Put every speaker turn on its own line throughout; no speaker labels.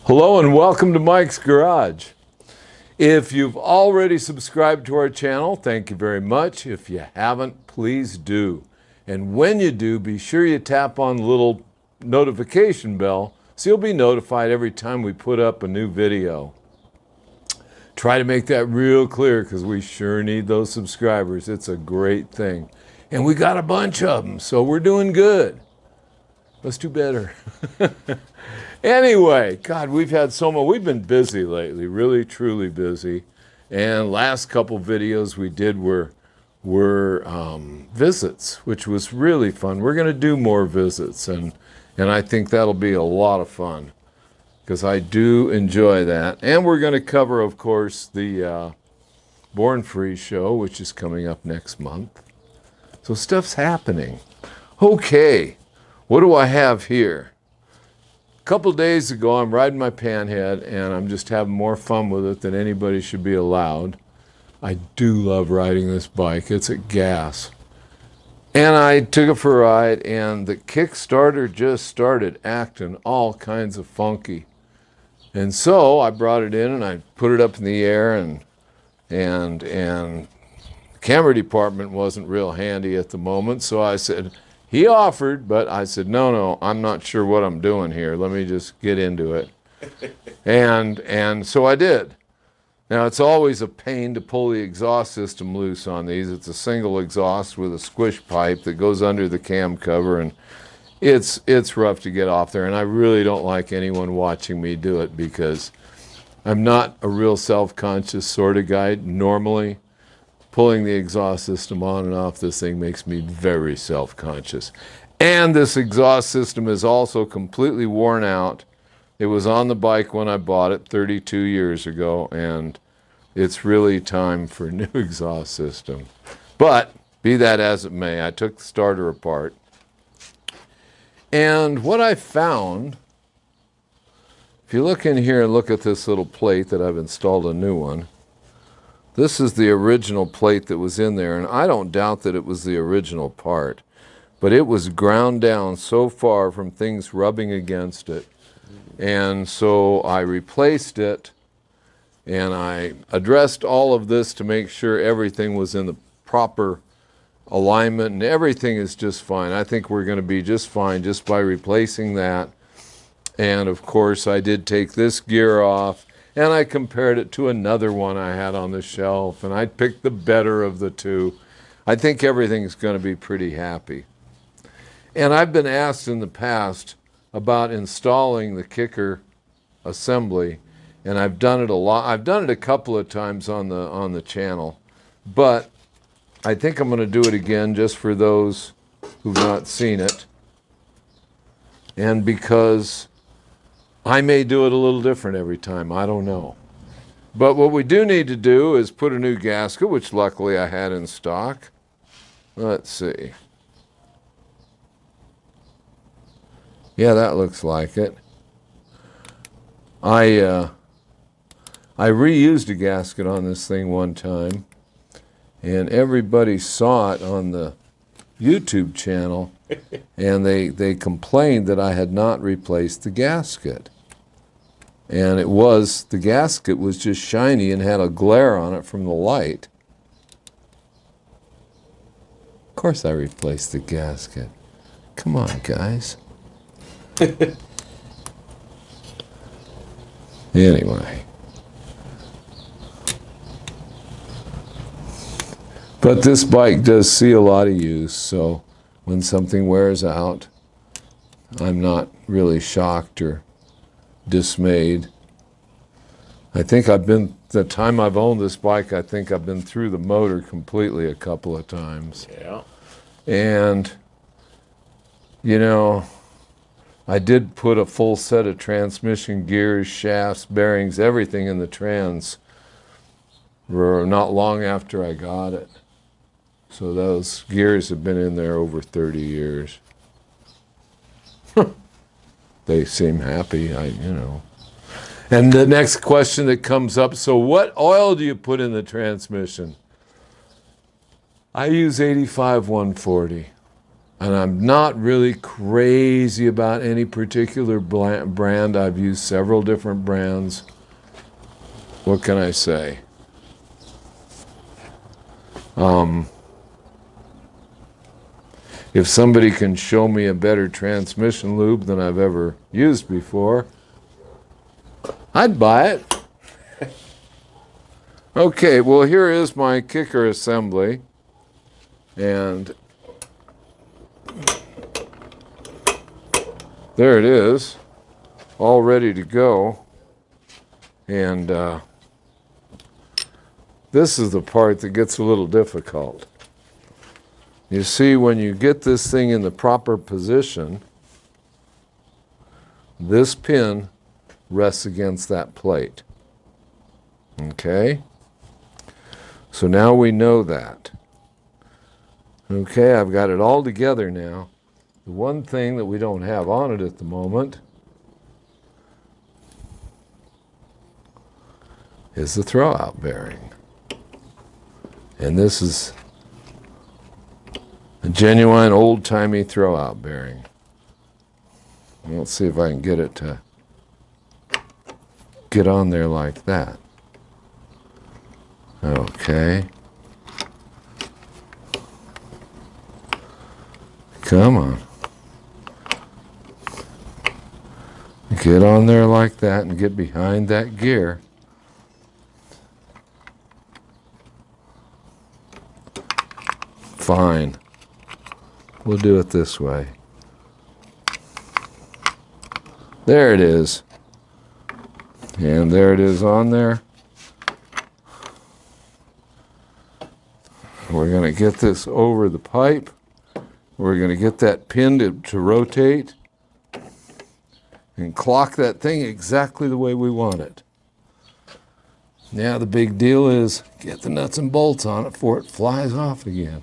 Hello and welcome to Mike's Garage. If you've already subscribed to our channel, thank you very much. If you haven't, please do. And when you do, be sure you tap on the little notification bell so you'll be notified every time we put up a new video. Try to make that real clear because we sure need those subscribers. It's a great thing. And we got a bunch of them, so we're doing good. Let's do better. Anyway, God, we've been busy lately, really, truly busy. And last couple videos we did were visits, which was really fun. We're going to do more visits, and I think that'll be a lot of fun because I do enjoy that. And we're going to cover, of course, the Born Free show, which is coming up next month. So stuff's happening. Okay, what do I have here? A couple days ago, I'm riding my Panhead, and I'm just having more fun with it than anybody should be allowed. I do love riding this bike. It's at gas. And I took it for a ride, and the Kickstarter just started acting all kinds of funky. And so I brought it in, and I put it up in the air, and the camera department wasn't real handy at the moment, so I said, he offered, but I said, no, I'm not sure what I'm doing here. Let me just get into it. And so I did. Now, it's always a pain to pull the exhaust system loose on these. It's a single exhaust with a squish pipe that goes under the cam cover, and it's rough to get off there. And I really don't like anyone watching me do it because I'm not a real self-conscious sort of guy normally. Pulling the exhaust system on and off this thing makes me very self-conscious. And this exhaust system is also completely worn out. It was on the bike when I bought it 32 years ago, and it's really time for a new exhaust system. But be that as it may, I took the starter apart. And what I found, if you look in here and look at this little plate that I've installed a new one, this is the original plate that was in there, and I don't doubt that it was the original part, but it was ground down so far from things rubbing against it. And so I replaced it, and I addressed all of this to make sure everything was in the proper alignment, and everything is just fine. I think we're going to be just fine just by replacing that. And of course, I did take this gear off, and I compared it to another one I had on the shelf, and I picked the better of the two. I think everything's going to be pretty happy. And I've been asked in the past about installing the kicker assembly, and I've done it a lot. I've done it a couple of times on the channel, but I think I'm going to do it again just for those who've not seen it, and because I may do it a little different every time. I don't know. But what we do need to do is put a new gasket, which luckily I had in stock. Let's see. Yeah, that looks like it. I reused a gasket on this thing one time, and everybody saw it on the YouTube channel, and they complained that I had not replaced the gasket. And the gasket was just shiny and had a glare on it from the light. Of course I replaced the gasket. Come on, guys. Anyway. But this bike does see a lot of use, so when something wears out, I'm not really shocked or dismayed. I think the time I've owned this bike, I think I've been through the motor completely a couple of times.
Yeah.
And, you know, I did put a full set of transmission gears, shafts, bearings, everything in the trans not long after I got it. So those gears have been in there over 30 years. They seem happy, you know. And the next question that comes up, so what oil do you put in the transmission? I use 85 140. And I'm not really crazy about any particular brand. I've used several different brands. What can I say? If somebody can show me a better transmission lube than I've ever used before, I'd buy it. Okay, well, here is my kicker assembly. And there it is, all ready to go. And this is the part that gets a little difficult. You see, when you get this thing in the proper position, this pin rests against that plate. Okay? So now we know that. Okay, I've got it all together now. The one thing that we don't have on it at the moment is the throwout bearing. And this is a genuine old-timey throwout bearing. Let's see if I can get it to get on there like that. Okay. Come on. Get on there like that and get behind that gear. Fine. We'll do it this way. There it is. And there it is on there. We're going to get this over the pipe. We're going to get that pin to rotate and clock that thing exactly the way we want it. Now the big deal is get the nuts and bolts on it before it flies off again.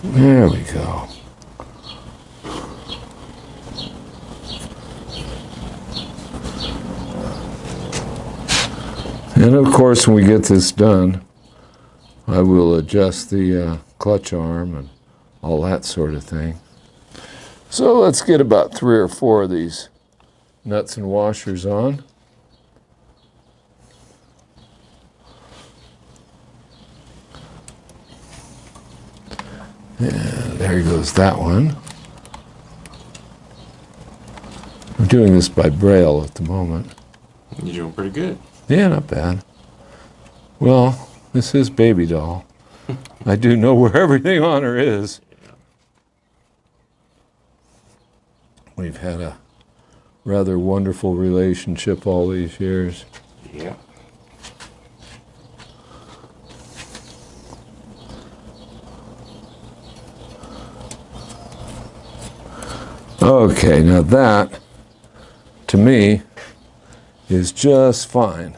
There we go. And of course, when we get this done, I will adjust the clutch arm and all that sort of thing. So let's get about 3 or 4 of these nuts and washers on. And there goes that one. I'm doing this by braille at the moment.
You're doing pretty good.
Yeah, not bad. Well, this is Baby Doll. I do know where everything on her is. We've had a rather wonderful relationship all these years.
Yeah.
Okay, now that, to me, is just fine.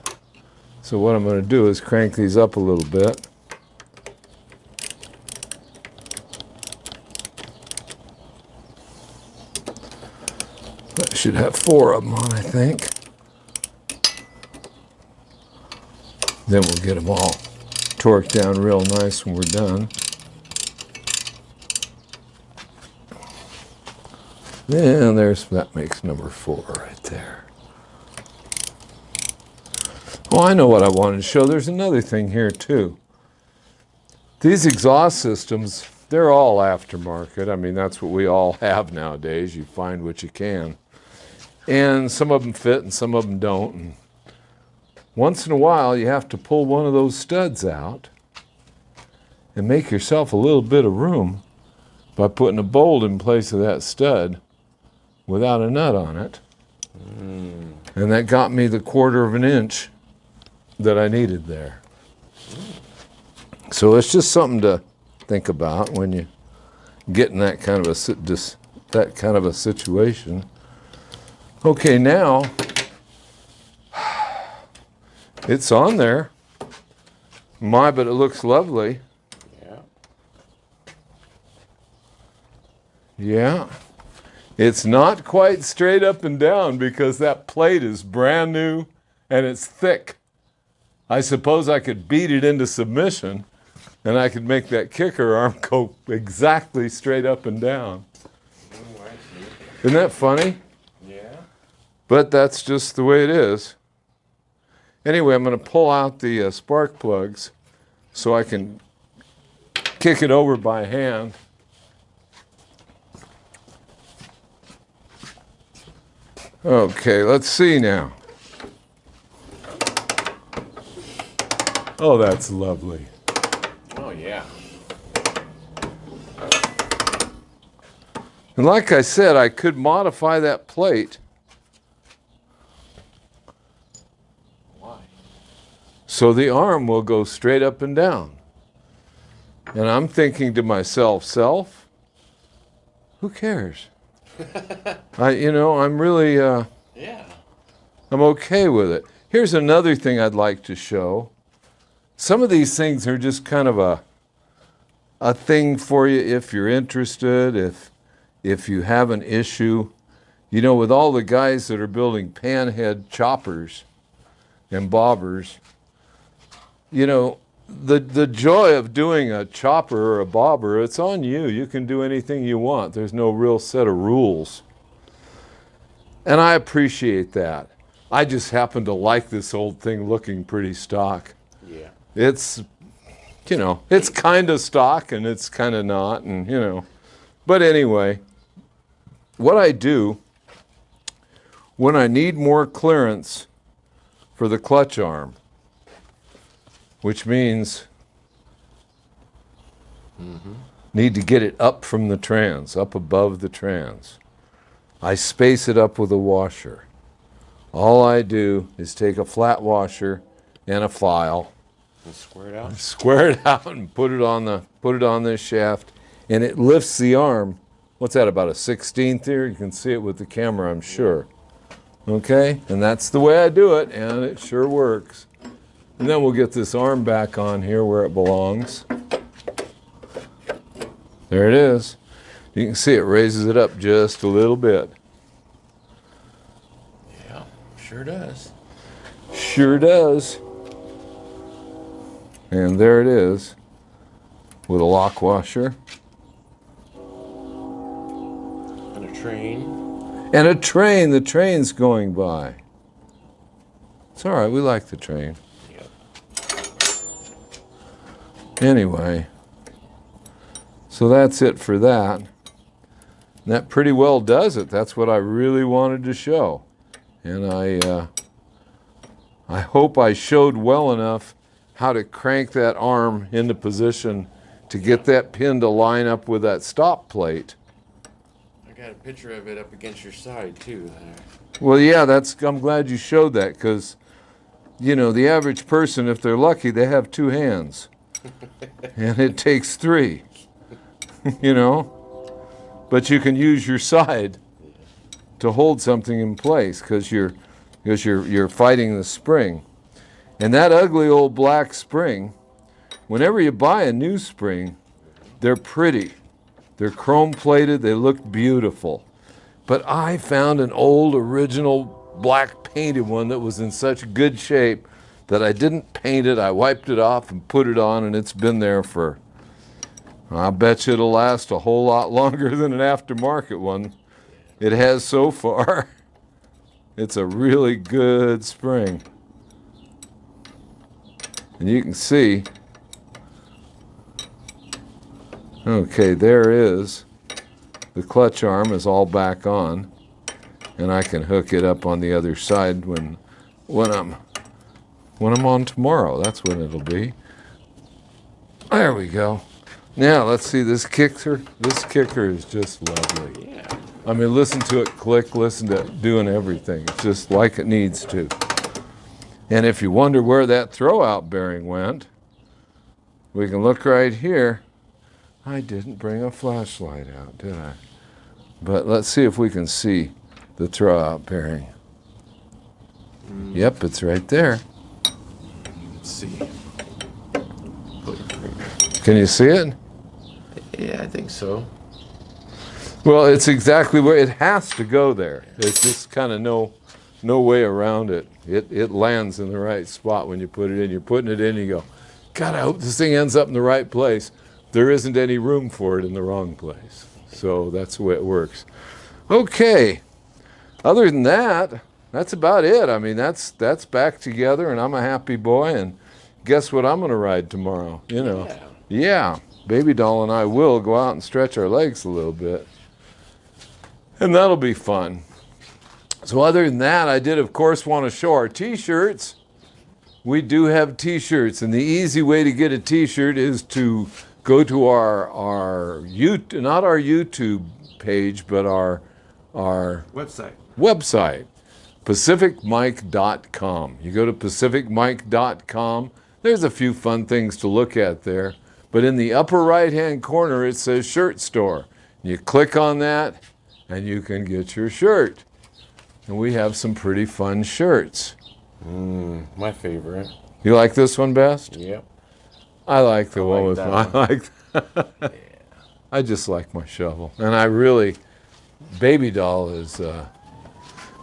So what I'm going to do is crank these up a little bit. I should have 4 of them on, I think. Then we'll get them all torqued down real nice when we're done. And that makes number 4 right there. Oh, I know what I wanted to show. There's another thing here too. These exhaust systems, they're all aftermarket. I mean, that's what we all have nowadays. You find what you can. And some of them fit and some of them don't. And once in a while, you have to pull one of those studs out and make yourself a little bit of room by putting a bolt in place of that stud without a nut on it. And that got me the 1/4 of an inch that I needed there. So it's just something to think about when you get in that kind of a situation. Okay, now it's on there. But it looks lovely.
Yeah.
Yeah. It's not quite straight up and down because that plate is brand new and it's thick. I suppose I could beat it into submission and I could make that kicker arm go exactly straight up and down.
Oh, I see.
Isn't that funny?
Yeah.
But that's just the way it is. Anyway, I'm going to pull out the spark plugs so I can kick it over by hand. Okay, let's see now. Oh, that's lovely.
Oh, yeah.
And like I said, I could modify that plate.
Why?
So the arm will go straight up and down. And I'm thinking to myself, self, who cares? I'm really,
Yeah.
I'm okay with it. Here's another thing I'd like to show. Some of these things are just kind of a thing for you if you're interested, if you have an issue. You know, with all the guys that are building panhead choppers and bobbers, you know, the joy of doing a chopper or a bobber, it's on you. You can do anything you want. There's no real set of rules. And I appreciate that. I just happen to like this old thing looking pretty stock.
Yeah.
It's, it's kind of stock and it's kind of not, and, But anyway, what I do when I need more clearance for the clutch arm, which means need to get it up from the trans, up above the trans. I space it up with a washer. All I do is take a flat washer and a file,
And square it out.
square it out, and put it on this shaft, and it lifts the arm. What's that, about a 16th here? You can see it with the camera, I'm sure. Okay, and that's the way I do it, and it sure works. And then we'll get this arm back on here where it belongs. There it is. You can see it raises it up just a little bit.
Yeah, sure does.
Sure does. And there it is with a lock washer.
And a train.
And a train. The train's going by. It's all right. We like the train.
Yep.
Anyway, so that's it for that. And that pretty well does it. That's what I really wanted to show. And I hope I showed well enough how to crank that arm into position to get that pin to line up with that stop plate.
I got a picture of it up against your side, too. There.
Well, yeah, I'm glad you showed that because, the average person, if they're lucky, they have two hands. And it takes three, But you can use your side to hold something in place because you're fighting the spring. And that ugly old black spring, whenever you buy a new spring, they're pretty. They're chrome plated, they look beautiful. But I found an old original black painted one that was in such good shape that I didn't paint it. I wiped it off and put it on, and it's been there for, I bet you it'll last a whole lot longer than an aftermarket one. It has so far. It's a really good spring. And you can see, okay, there is. The clutch arm is all back on, and I can hook it up on the other side when I'm on tomorrow. That's when it'll be. There we go. Now let's see this kicker. This kicker is just lovely.
Yeah.
I mean, listen to it click, listen to it doing everything. It's just like it needs to. And if you wonder where that throwout bearing went, we can look right here. I didn't bring a flashlight out, did I? But let's see if we can see the throwout bearing. Yep, it's right there.
Let's see.
Can you see it?
Yeah, I think so.
Well, it's exactly where it has to go there. It's just kind of no way around it. It lands in the right spot when you put it in. You're putting it in, you go, God, I hope this thing ends up in the right place. There isn't any room for it in the wrong place. So that's the way it works. Okay. Other than that, that's about it. I mean, that's back together, and I'm a happy boy. And guess what I'm going to ride tomorrow? You know. Yeah. Baby doll and I will go out and stretch our legs a little bit. And that'll be fun. So other than that, I did, of course, want to show our T-shirts. We do have T-shirts, and the easy way to get a T-shirt is to go to our not our YouTube page, but our website, pacificmike.com. You go to pacificmike.com. There's a few fun things to look at there. But in the upper right-hand corner, it says Shirt Store. You click on that, and you can get your shirt. And we have some pretty fun shirts.
My favorite.
You like this one best?
Yep.
I like the one with
that
my. I like.
Yeah.
I just like my shovel, and I really, baby doll is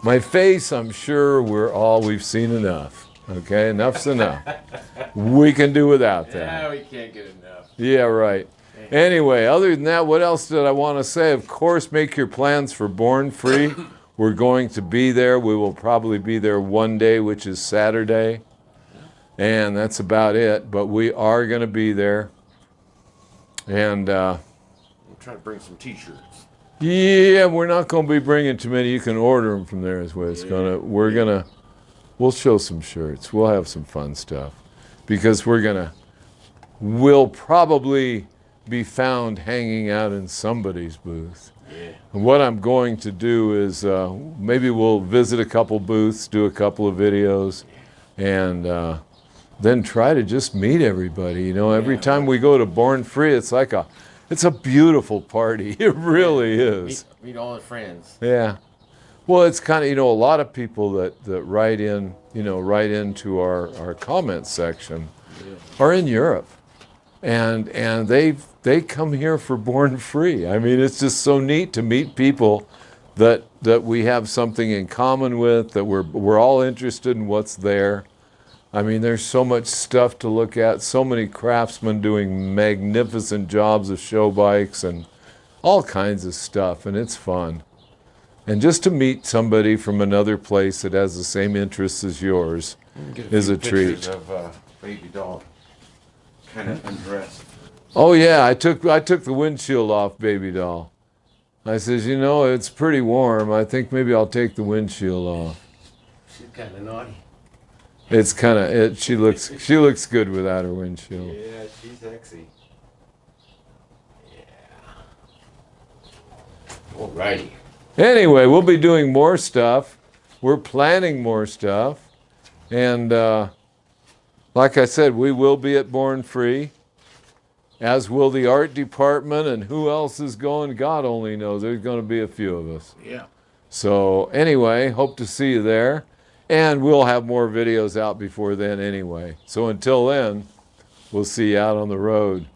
my face. I'm sure we've seen enough. Okay, enough's enough. We can do without that.
Yeah, we can't get enough.
Yeah, right. Anyway, other than that, what else did I want to say? Of course, make your plans for Born Free. We're going to be there. We will probably be there one day, which is Saturday. And that's about it. But we are going to be there. And
I'm trying to bring some T-shirts.
yeah, we're not going to be bringing too many. You can order them from there is what it's going to. We'll show some shirts. We'll have some fun stuff. Because we'll probably be found hanging out in somebody's booth.
Yeah.
And what I'm going to do is maybe we'll visit a couple booths, do a couple of videos, and then try to just meet everybody. You know, every time we go to Born Free, it's a beautiful party. It really is.
Meet all the friends.
Yeah. Well, it's kind of, a lot of people that write in, write into our comment section are in Europe. And they come here for Born Free. I mean, it's just so neat to meet people that we have something in common with, that we're all interested in what's there. I mean, there's so much stuff to look at, so many craftsmen doing magnificent jobs of show bikes and all kinds of stuff, and it's fun. And just to meet somebody from another place that has the same interests as yours is a treat.
Of baby doll, kind of undressed.
Oh yeah, I took the windshield off baby doll. I says, it's pretty warm. I think maybe I'll take the windshield off.
She's kind of naughty.
It's kind of she looks good without her windshield.
Yeah, she's sexy. Yeah. Alrighty.
Anyway, we'll be doing more stuff. We're planning more stuff. And like I said, we will be at Born Free, as will the art department, and who else is going, God only knows. There's going to be a few of us.
Yeah.
So anyway, hope to see you there. And we'll have more videos out before then anyway. So until then, we'll see you out on the road.